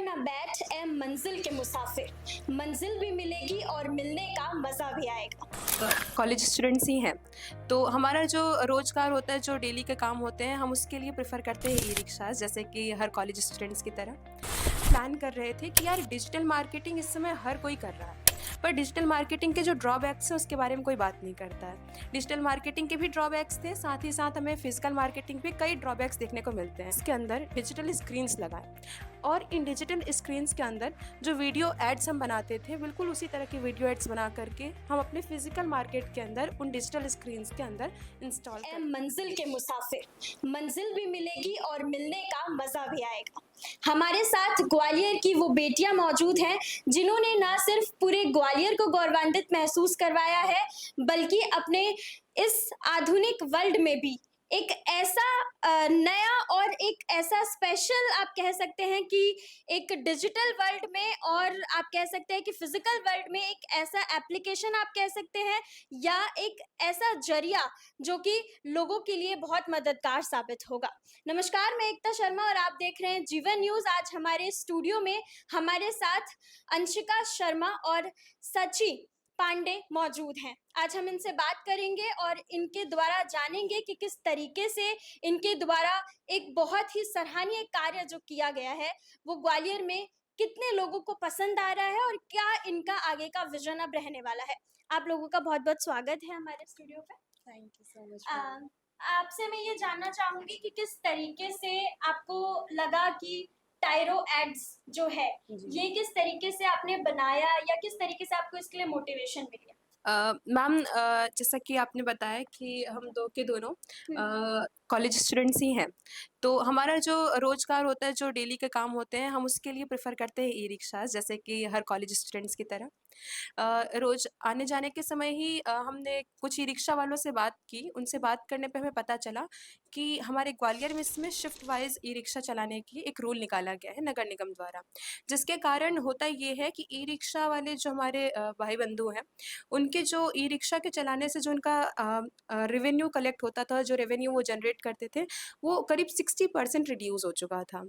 ना बैठ ए मंजिल के मुसाफिर, मंजिल भी मिलेगी और मिलने का मजा भी आएगा। कॉलेज स्टूडेंट्स ही हैं, तो हमारा जो रोज़गार होता है, जो डेली के काम होते हैं, हम उसके लिए प्रेफ़र करते हैं ई-रिक्शाज़, जैसे कि हर कॉलेज स्टूडेंट्स की तरह। प्लान कर रहे थे कि यार डिजिटल मार्केटिंग इस समय हर कोई कर रहा है, पर डिजिटल मार्केटिंग के जो ड्रॉबैक्स हैं उसके बारे में कोई बात नहीं करता है। डिजिटल मार्केटिंग के भी ड्रॉबैक्स थे, साथ ही साथ हमें फिजिकल मार्केटिंग पे कई ड्रॉबैक्स देखने को मिलते हैं। इसके अंदर डिजिटल स्क्रीन्स लगाएं, और इन डिजिटल स्क्रीन्स के अंदर जो वीडियो एड्स हम बनाते थे, बिल्कुल उसी तरह की वीडियो एड्स बना करके हम अपने फिजिकल मार्केट के अंदर उन डिजिटल स्क्रीन्स के अंदर इंस्टॉल ए करें। मंजिल के मुसाफिर, मंजिल भी मिलेगी और मिलने का मजा भी आएगा। हमारे साथ ग्वालियर की वो बेटियां मौजूद हैं जिन्होंने ना सिर्फ पूरे ग्वालियर को गौरवान्वित महसूस करवाया है, बल्कि अपने इस आधुनिक वर्ल्ड में भी एक ऐसा नया और एक ऐसा स्पेशल आप कह सकते हैं कि एक डिजिटल वर्ल्ड में, और आप कह सकते हैं कि फिजिकल वर्ल्ड में एक ऐसा एप्लीकेशन आप कह सकते हैं, या एक ऐसा जरिया जो कि लोगों के लिए बहुत मददगार साबित होगा। नमस्कार, मैं एकता शर्मा और आप देख रहे हैं जीवन न्यूज। आज हमारे स्टूडियो में हमारे साथ अंशिका शर्मा और सची पांडे मौजूद हैं। आज हम इनसे बात करेंगे और इनके द्वारा जानेंगे कि किस तरीके से इनके द्वारा एक बहुत ही सराहनीय कार्य जो किया गया है वो ग्वालियर में कितने लोगों को पसंद आ रहा है और क्या इनका आगे का विजन अब रहने वाला है। आप लोगों का बहुत बहुत स्वागत है हमारे स्टूडियो पे। Thank you so much. आपसे मैं ये जानना चाहूंगी कि किस तरीके से आपको लगा कि टायरो एड्स जो है जी। ये किस तरीके से आपने बनाया, या किस तरीके से आपको इसके लिए मोटिवेशन मिली? मैम, जैसा कि आपने बताया कि हम दो के दोनों हम्म। कॉलेज स्टूडेंट्स ही हैं, तो हमारा जो रोज़गार होता है, जो डेली के काम होते हैं, हम उसके लिए प्रेफ़र करते हैं ई-रिक्शाज़, जैसे कि हर कॉलेज स्टूडेंट्स की तरह। रोज़ आने-जाने के समय ही हमने कुछ ई-रिक्शा वालों से बात की, उनसे बात करने पे हमें पता चला कि हमारे ग्वालियर में इसमें शिफ्ट वाइज़ ई-रिक्शा चलाने की एक रूल निकाला गया है नगर निगम द्वारा। जिसके कारण होता ये है कि ई-रिक्शा वाले जो हमारे भाई-बंधु हैं, उनके जो ई-रिक्शा के चलाने से जो उनका रेवेन्यू कलेक्ट होता था, जो रेवेन्यू वो जनरेट करते थे, वो करीब 60% रिड्यूस हो चुका था।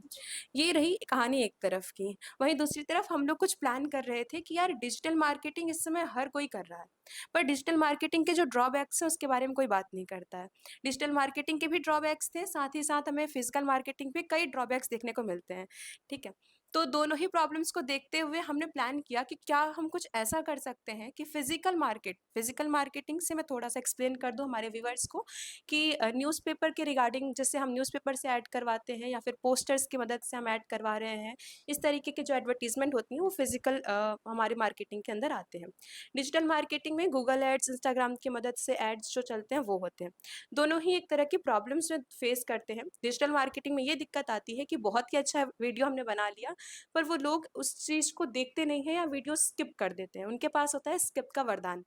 ये रही कहानी एक तरफ की। वहीं दूसरी तरफ हम लोग कुछ प्लान कर रहे थे कि यार डिजिटल मार्केटिंग इस समय हर कोई कर रहा है, पर डिजिटल मार्केटिंग के जो ड्रॉबैक्स हैं उसके बारे में कोई बात नहीं करता है। डिजिटल मार्केटिंग के भी ड्रॉबैक्स थे, साथ ही साथ हमें फिजिकल मार्केटिंग पे कई ड्रॉबैक्स देखने को मिलते हैं, ठीक है? तो दोनों ही प्रॉब्लम्स को देखते हुए हमने प्लान किया कि क्या हम कुछ ऐसा कर सकते हैं कि फिजिकल मार्केटिंग से मैं थोड़ा-सा एक्सप्लेन कर दूँ हमारे व्यूअर्स को कि न्यूज़पेपर के रिगार्डिंग, जैसे हम न्यूज़पेपर से ऐड करवाते हैं या फिर पोस्टर्स की मदद से हम ऐड करवा रहे हैं, इस तरीके के जो एडवर्टाइज़मेंट होती हैं वो फिजिकल हमारे मार्केटिंग के अंदर आते हैं। डिजिटल मार्केटिंग में गूगल एड्स, इंस्टाग्राम की मदद से एड्स जो चलते हैं वो होते हैं। दोनों ही एक तरह की प्रॉब्लम्स जो फेस करते हैं। डिजिटल मार्केटिंग में ये दिक्कत आती है कि बहुत ही अच्छा वीडियो हमने बना लिया, पर वो लोग उस चीज़ को देखते नहीं हैं या वीडियो स्किप कर देते हैं। उनके पास होता है स्किप का वरदान।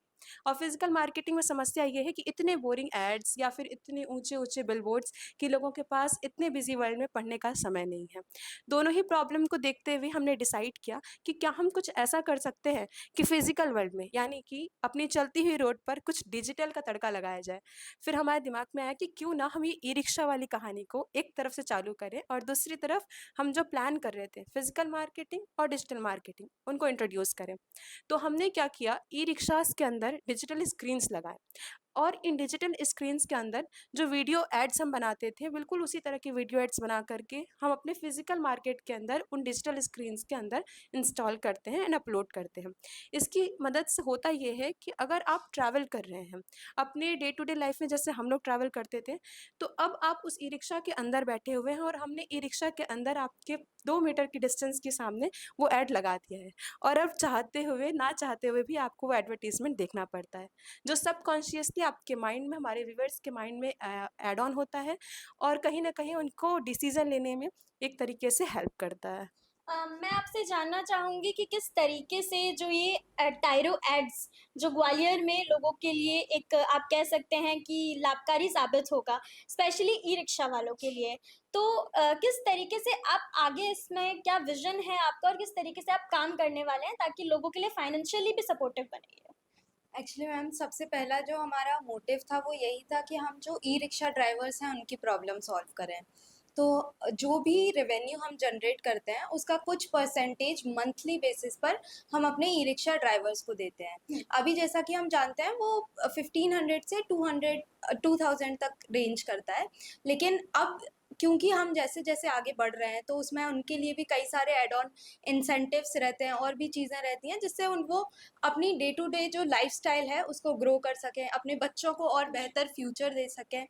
और फिजिकल मार्केटिंग में समस्या ये है कि इतने बोरिंग एड्स या फिर इतने ऊँचे-ऊँचे बिलबोर्ड्स कि लोगों के पास इतने बिज़ी वर्ल्ड में पढ़ने का समय नहीं है। दोनों ही प्रॉब्लम को देखते हुए हमने डिसाइड किया कि क्या हम कुछ ऐसा कर सकते हैं कि फिजिकल वर्ल्ड में, यानी कि अपनी चलती हुई रोड पर कुछ डिजिटल का तड़का लगाया जाए। फिर हमारे दिमाग में आया कि क्यों ना हम ये ई-रिक्शा वाली कहानी को एक तरफ से चालू करें और दूसरी तरफ हम जो प्लान कर रहे थे फिजिकल मार्केटिंग और डिजिटल मार्केटिंग, उनको इंट्रोड्यूस करें। तो हमने क्या किया, ई-रिक्शाज़ के अंदर डिजिटल स्क्रीन्स लगाए, और इन डिजिटल स्क्रीन्स के अंदर जो वीडियो एड्स हम बनाते थे, बिल्कुल उसी तरह की वीडियो एड्स बना करके हम अपने फिजिकल मार्केट के अंदर उन डिजिटल स्क्रीन्स के अंदर इंस्टॉल करते हैं एंड अपलोड करते हैं। इसकी मदद से होता ये है कि अगर आप ट्रैवल कर रहे हैं अपने डे टू डे लाइफ में, जैसे हम लोग ट्रैवल करते थे, तो अब आप उस ई-रिक्शा के अंदर बैठे हुए हैं और हमने ई-रिक्शा के अंदर आपके 2 मीटर की डिस्टेंस के सामने वो ऐड लगा दिया है, और अब चाहते हुए ना चाहते हुए भी आपको वो एडवर्टाइज़मेंट देखना पड़ता है, जो सबकॉन्शियसली आपके माइंड में, हमारे व्यूअर्स के माइंड में ऐड ऑन होता है, और कहीं न कहीं उनको डिसीज़न लेने में एक तरीके से हेल्प करता है। मैं आपसे जानना चाहूँगी कि किस तरीके से जो ये टायरो एड्स जो ग्वालियर में लोगों के लिए एक आप कह सकते हैं कि लाभकारी साबित होगा, स्पेशली ई-रिक्शा वालों के लिए। तो किस तरीके से आप आगे इसमें क्या विज़न है आपका और किस तरीके से आप काम करने वाले हैं ताकि लोगों के लिए फाइनेंशियली भी सपोर्टिव बने ये? एक्चुअली मैम, सबसे पहला जो हमारा मोटिव था वो यही था कि हम जो ई रिक्शा ड्राइवर्स हैं उनकी प्रॉब्लम सॉल्व करें। तो जो भी रेवेन्यू हम जनरेट करते हैं उसका कुछ परसेंटेज मंथली बेसिस पर हम अपने ई रिक्शा ड्राइवर्स को देते हैं। अभी जैसा कि हम जानते हैं वो 1500 से 2000 तक रेंज करता है, लेकिन अब क्योंकि हम जैसे जैसे आगे बढ़ रहे हैं तो उसमें उनके लिए भी कई सारे एड ऑन इंसेंटिव्स रहते हैं और भी चीज़ें रहती हैं जिससे वो अपनी डे टू डे जो लाइफस्टाइल है उसको ग्रो कर सकें, अपने बच्चों को और बेहतर फ्यूचर दे सकें।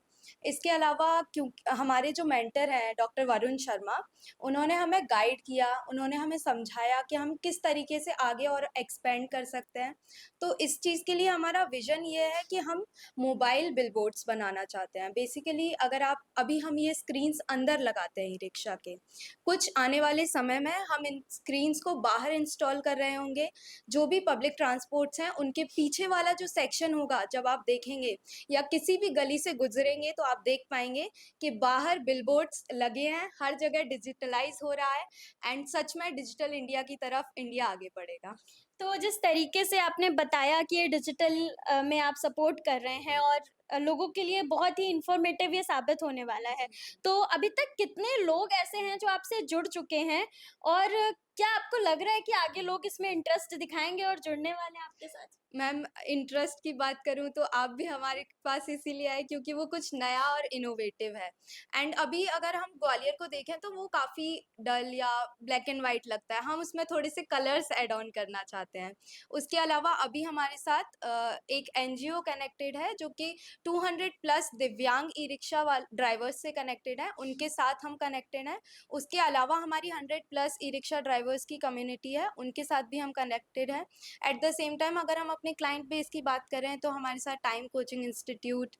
इसके अलावा क्यों हमारे जो मेंटर हैं डॉक्टर वरुण शर्मा, उन्होंने हमें गाइड किया, उन्होंने हमें समझाया कि हम किस तरीके से आगे और एक्सपेंड कर सकते हैं। तो इस चीज़ के लिए हमारा विज़न ये है कि हम मोबाइल बिलबोर्ड्स बनाना चाहते हैं। बेसिकली अगर आप अभी हम ये स्क्रीन्स अंदर लगाते हैं ई-रिक्शा के, कुछ आने वाले समय में हम इन स्क्रीन्स को बाहर इंस्टॉल कर रहे होंगे। जो भी पब्लिक ट्रांसपोर्ट्स हैं, उनके पीछे वाला जो सेक्शन होगा, जब आप देखेंगे या किसी भी गली से गुजरेंगे तो आप देख पाएंगे कि बाहर बिलबोर्ड्स लगे हैं, हर जगह डिजिटलाइज हो रहा है एंड सच में डिजिटल इंडिया की तरफ इंडिया आगे बढ़ेगा। तो जिस तरीके से आपने बताया कि ये डिजिटल में आप सपोर्ट कर रहे हैं और लोगों के लिए बहुत ही इन्फॉर्मेटिव ये साबित होने वाला है। तो अभी तक कितने लोग ऐसे हैं जो आपसे जुड़ चुके हैं और क्या आपको लग रहा है कि आगे लोग इसमें इंटरेस्ट दिखाएँगे और जुड़ने वाले हैं आपके साथ? मैम, इंटरेस्ट की बात करूँ तो आप भी हमारे पास इसीलिए आए क्योंकि वो कुछ नया और इनोवेटिव है। एंड अभी अगर हम ग्वालियर को देखें तो वो काफ़ी डल या ब्लैक एंड वाइट लगता है, हम उसमें थोड़े से कलर्स ऐड ऑन करना चाहते हैं। उसके अलावा अभी हमारे साथ एक एनजीओ कनेक्टेड है जो कि 200 प्लस दिव्यांग ई रिक्शा ड्राइवर्स से कनेक्टेड है, उनके साथ हम कनेक्टेड हैं। उसके अलावा हमारी 100 प्लस ई रिक्शा ड्राइवर्स की कम्युनिटी है, उनके साथ भी हम कनेक्टेड हैं। एट द सेम टाइम अगर हम अपने क्लाइंट बेस की बात करें तो हमारे साथ टाइम कोचिंग इंस्टीट्यूट,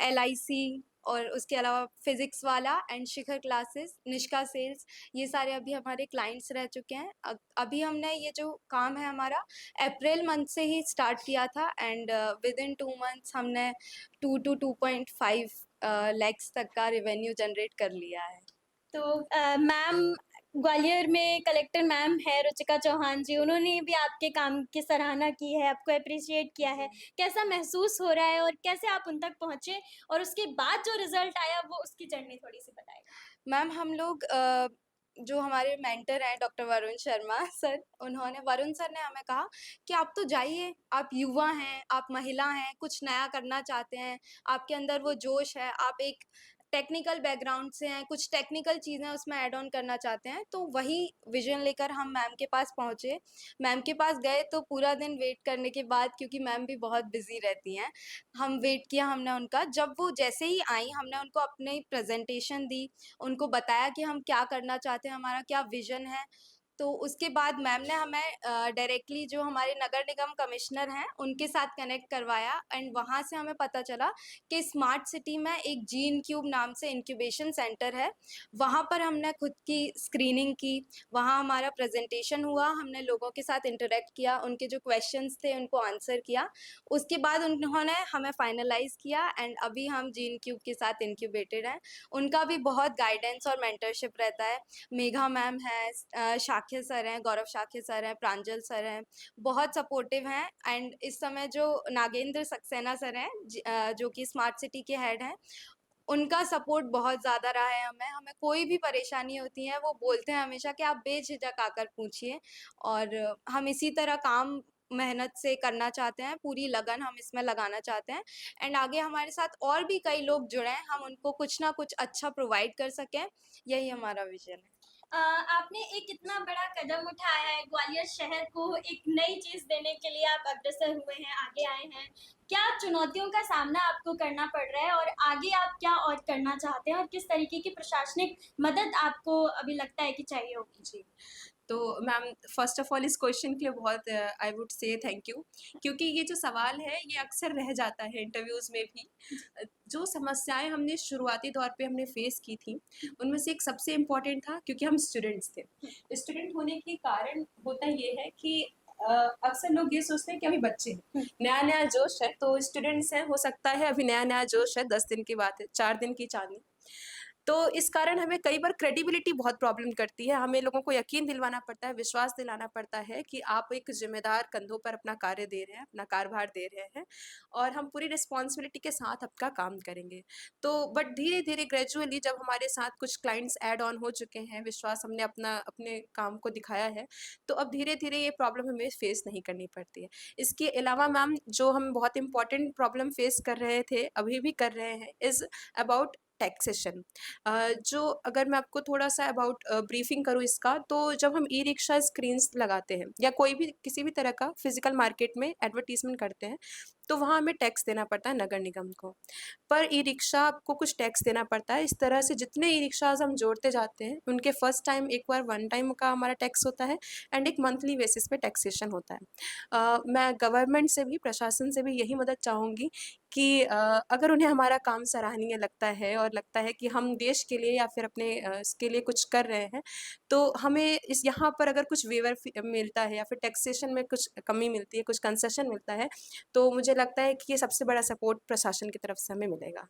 LIC और उसके अलावा फिजिक्स वाला and Shikhar classes, Nishka sales, ये सारे अभी हमारे क्लाइंट्स रह चुके हैं। अभी हमने ये जो काम है हमारा अप्रैल मंथ से ही स्टार्ट किया था एंड विद इन 2 मंथ्स हमने 2 to 2.5 लैक्स तक का रेवेन्यू जनरेट कर लिया है। तो मैम ग्वालियर में कलेक्टर मैम है रुचिका चौहान जी, उन्होंने भी आपके काम की सराहना की है, आपको एप्रिशिएट किया है। कैसा महसूस हो रहा है और कैसे आप उन तक पहुँचे और उसके बाद जो रिज़ल्ट आया वो उसकी जर्नी थोड़ी-सी बताइए? मैम, हम लोग जो हमारे मेंटर हैं doctor Varun Sharma sir, Varun sir ने हमें कहा कि आप तो जाइए, आप युवा हैं, आप महिला हैं, कुछ नया करना चाहते हैं, आपके अंदर वो जोश है, आप एक टेक्निकल बैकग्राउंड से हैं, कुछ टेक्निकल चीज़ें उसमें ऐड ऑन करना चाहते हैं, तो वही विज़न लेकर हम मैम के पास पहुँचे। मैम के पास गए तो पूरा दिन वेट करने के बाद, क्योंकि मैम भी बहुत बिज़ी रहती हैं, हम वेट किया हमने उनका। जब वो जैसे ही आई हमने उनको अपनी प्रेज़ेंटेशन दी, उनको बताया कि हम क्या करना चाहते हैं, हमारा क्या विज़न है। तो उसके बाद मैम ने हमें डायरेक्टली जो हमारे नगर निगम कमिश्नर हैं, उनके साथ कनेक्ट करवाया एंड वहाँ से हमें पता चला कि स्मार्ट सिटी में एक जी-इनक्यूब नाम से इंक्यूबेशन सेंटर है। वहाँ पर हमने खुद की स्क्रीनिंग की, वहाँ हमारा प्रेज़ेंटेशन हुआ, हमने लोगों के साथ इंटरैक्ट किया, उनके जो क्वेश्चंस थे उनको आंसर किया। उसके बाद उन्होंने हमें फाइनलाइज़ किया एंड अभी हम जी-इनक्यूब के साथ इंक्यूबेटेड हैं। उनका भी बहुत गाइडेंस और मेंटरशिप रहता है। मेघा मैम हैं, शाक्य सर हैं, गौरव शाक्य सर हैं, प्रांजल सर हैं, बहुत सपोर्टिव हैं एंड इस समय जो नागेंद्र सक्सेना सर हैं जो कि स्मार्ट सिटी के हेड हैं, उनका सपोर्ट बहुत ज़्यादा रहा है हमें। हमें कोई भी परेशानी होती है, वो बोलते हैं हमेशा कि आप बेझिझक आकर पूछिए और हम इसी तरह काम मेहनत से करना चाहते हैं, पूरी लगन हम इसमें लगाना चाहते हैं एंड आगे हमारे साथ और भी कई लोग जुड़ें, हम उनको कुछ ना कुछ अच्छा प्रोवाइड कर सकें, यही हमारा विज़न है। आपने एक इतना बड़ा कदम उठाया है, ग्वालियर शहर को एक नई चीज़ देने के लिए आप अग्रसर हुए हैं, आगे आए हैं। क्या चुनौतियों का सामना आपको करना पड़ रहा है और आगे आप क्या और करना चाहते हैं और किस तरीके की प्रशासनिक मदद आपको अभी लगता है कि चाहिए होगी? जी। तो मैम, फ़र्स्ट ऑफ़ ऑल इस क्वेश्चन के लिए बहुत I would say thank you, क्योंकि ये जो सवाल है ये अक्सर रह जाता है इंटरव्यूज़ में भी। जो समस्याएँ हमने शुरुआती दौर पे हमने फ़ेस की थी, उनमें से एक सबसे इम्पोर्टेंट था, क्योंकि हम स्टूडेंट्स थे। स्टूडेंट होने के कारण होता ये है कि अक्सर लोग ये सोचते हैं कि अभी बच्चे हैं, नया-नया जोश है, तो स्टूडेंट्स हैं, हो सकता है अभी नया-नया जोश है, 10 दिन की बात है, 4 दिन की चाँदनी। तो इस कारण हमें कई बार क्रेडिबिलिटी बहुत प्रॉब्लम करती है। हमें लोगों को यकीन दिलवाना पड़ता है, विश्वास दिलाना पड़ता है कि आप एक ज़िम्मेदार कंधों पर अपना कार्य दे रहे हैं, अपना कार्यभार दे रहे हैं और हम पूरी रिस्पॉन्सिबिलिटी के साथ आपका काम करेंगे। तो बट धीरे-धीरे ग्रेजुअली जब हमारे साथ कुछ क्लाइंट्स ऐड ऑन हो चुके हैं, विश्वास हमने अपने काम को दिखाया है, तो अब धीरे-धीरे ये प्रॉब्लम हमें फेस नहीं करनी पड़ती है। इसके अलावा मैम जो हम बहुत इम्पोर्टेंट प्रॉब्लम फेस कर रहे थे, अभी भी कर रहे हैं इज़ अबाउट टैक्सेशन। जो अगर मैं आपको थोड़ा-सा अबाउट ब्रीफिंग करूँ इसका, तो जब हम ई-रिक्शा स्क्रीन्स लगाते हैं या कोई भी किसी भी तरह का फिज़िकल मार्केट में एडवर्टाइज़मेंट करते हैं, तो वहाँ हमें टैक्स देना पड़ता है नगर निगम को। पर ई-रिक्शा आपको कुछ टैक्स देना पड़ता है। इस तरह से जितने ई-रिक्शाज़ हम जोड़ते जाते हैं, उनके फर्स्ट टाइम एक बार वन टाइम का हमारा टैक्स होता है एंड एक मंथली बेसिस पे टैक्सेशन होता है। मैं गवर्नमेंट से भी, प्रशासन से भी यही मदद चाहूँगी कि अगर उन्हें हमारा काम सराहनीय लगता है और लगता है कि हम देश के लिए या फिर अपने इसके लिए कुछ कर रहे हैं, तो हमें इस यहाँ पर अगर कुछ वेवर मिलता है या फिर टैक्सेशन में कुछ कमी मिलती है, कुछ कंसेशन मिलता है, तो मुझे लगता है कि ये सबसे बड़ा सपोर्ट प्रशासन की तरफ से हमें मिलेगा।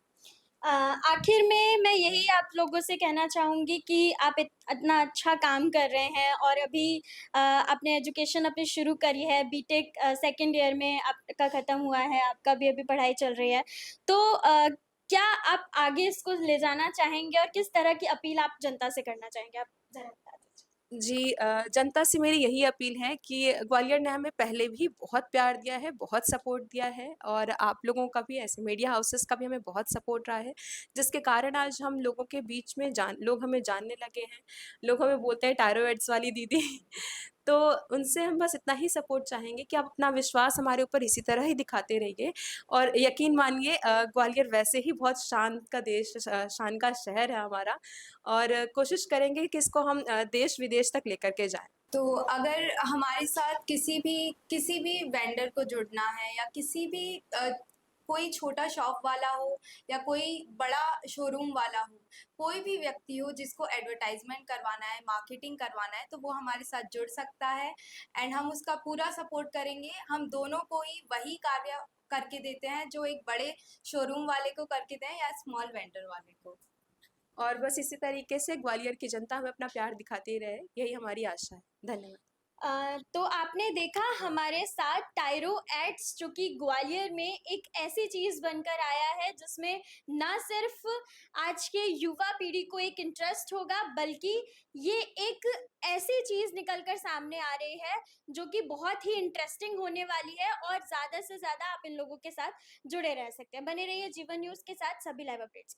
आखिर में मैं यही आप लोगों से कहना चाहूँगी कि आप इतना अच्छा काम कर रहे हैं और अभी आपने एजुकेशन अपनी शुरू करी है, बीटेक सेकंड ईयर में आपका ख़त्म हुआ है, आपका भी अभी पढ़ाई चल रही है। तो क्या आप आगे इसको ले जाना चाहेंगे और किस तरह की अपील आप जनता से करना चाहेंगे? आप ज़रा बता दीजिए। जी जनता से मेरी यही अपील है कि ग्वालियर ने हमें पहले भी बहुत प्यार दिया है, बहुत सपोर्ट दिया है और आप लोगों का भी ऐसे मीडिया हाउसेस का भी हमें बहुत सपोर्ट रहा है, जिसके कारण आज हम लोगों के बीच में लोग हमें जानने लगे हैं। लोग हमें बोलते हैं टायरोइड्स वाली दीदी। तो उनसे हम बस इतना ही सपोर्ट चाहेंगे कि आप अपना विश्वास हमारे ऊपर इसी तरह ही दिखाते रहिए और यकीन मानिए ग्वालियर वैसे ही बहुत शान का देश शान का शहर है हमारा और कोशिश करेंगे कि इसको हम देश-विदेश तक लेकर के जाएँ। तो अगर हमारे साथ किसी भी वेंडर को जुड़ना है या किसी भी कोई छोटा शॉप वाला हो या कोई बड़ा शोरूम वाला हो, कोई भी व्यक्ति हो जिसको एडवर्टाइजमेंट करवाना है, मार्केटिंग करवाना है, तो वो हमारे साथ जुड़ सकता है एंड हम उसका पूरा सपोर्ट करेंगे। हम दोनों को ही वही कार्य करके देते हैं जो एक बड़े शोरूम वाले को करके दें या स्मॉल वेंडर वाले को। और बस इसी तरीके से ग्वालियर की जनता हमें अपना प्यार दिखाती रहे, यही हमारी आशा है। धन्यवाद। तो आपने देखा हमारे साथ टायरो एड्स जो कि ग्वालियर में एक ऐसी चीज़ बनकर आया है जिसमें ना सिर्फ आज के युवा पीढ़ी को एक इंटरेस्ट होगा बल्कि ये एक ऐसी चीज़ निकल कर सामने आ रही है जो कि बहुत ही इंटरेस्टिंग होने वाली है और ज़्यादा से ज़्यादा आप इन लोगों के साथ जुड़े रह सकते हैं। बने रहिए जीवन न्यूज़ के साथ सभी लाइव अपडेट्स के